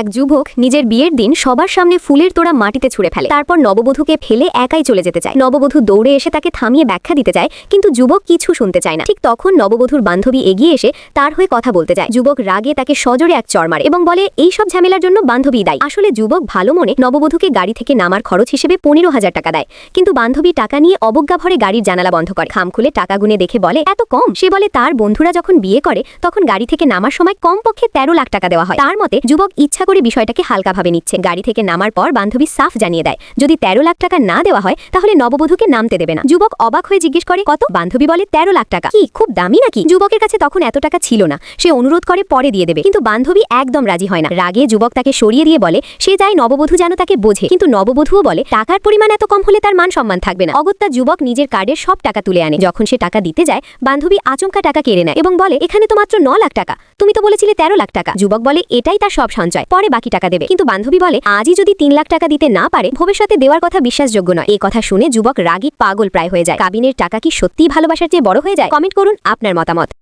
এক যুবক নিজের বিয়ের দিন সবার সামনে ফুলের তোড়া মাটিতে ছুঁড়ে ফেলে, তারপর নববধূকে ফেলে একাই চলে যেতে চায়। নববধূ দৌড়ে এসে তাকে থামিয়ে ব্যাখ্যা দিতে চায়, কিন্তু যুবক কিছু শুনতে চায় না। ঠিক তখন নববধূর বান্ধবী এগিয়ে এসে তার হয়ে কথা বলতে যায়। যুবক রাগে তাকে সজোরে এক চড় মারে এবং বলে এই সব ঝামেলার জন্য বান্ধবী দায়ী। আসলে যুবক ভালো মনে নববধূকে গাড়ি থেকে নামার খরচ হিসেবে 15,000 টাকা দেয়, কিন্তু বান্ধবী টাকা নিয়ে অবজ্ঞা ভরে গাড়ির জানালা বন্ধ করে। খাম খুলে টাকা গুনে দেখে বলে এত কম। সে বলে তার বন্ধুরা যখন বিয়ে করে তখন গাড়ি থেকে নামার সময় কমপক্ষে 13 লাখ টাকা দেওয়া হয়। তার মতে যুবক ইচ্ছা করে বিষয়টাকে হালকাভাবে নিচ্ছে। গাড়ি থেকে নামার পর বান্ধবী সাফ জানিয়ে দেয় যদি 13 লাখ টাকা না দেওয়া হয় তাহলে নববধূকে নামতে দেবে না। যুবক অবাক হয়ে জিজ্ঞেস করে কত? বান্ধবী বলে 13 লাখ টাকা। কি খুব দামি নাকি? যুবকের কাছে তখন এত টাকা ছিল না। সে অনুরোধ করে পরে দিয়ে দেবে, কিন্তু বান্ধবী একদম রাজি হয় না। রাগে যুবক তাকে সরিয়ে দিয়ে বলে সে চায় নববধূ যেন তাকে বোঝে, কিন্তু নববধূও বলে টাকার পরিমাণ এত কম হলে তার মান সম্মান থাকবে না। অগত্যা যুবক নিজের কার্ডের সব টাকা তুলে আনে। যখন সে টাকা দিতে যায় বান্ধবী আচমকা টাকা কেড়ে নেয় এবং বলে এখানে তো মাত্র 9 লাখ টাকা, তুমি তো বলেছিলে 13 লাখ টাকা। যুবক বলে এটাই তার সব সঞ্চয়, পরে বাকি টাকা দেবে। কিন্তু বান্ধবী বলে আজই যদি 3 লাখ টাকা দিতে না পারে ভবিষ্যতে দেওয়ার কথা বিশ্বাসযোগ্য নয়। এই কথা শুনে যুবক রাগী পাগল প্রায় হয়ে যায়। কাবিনের টাকা কি সত্যিই ভালোবাসার চেয়ে বড় হয়ে যায়? কমেন্ট করুন আপনার মতামত।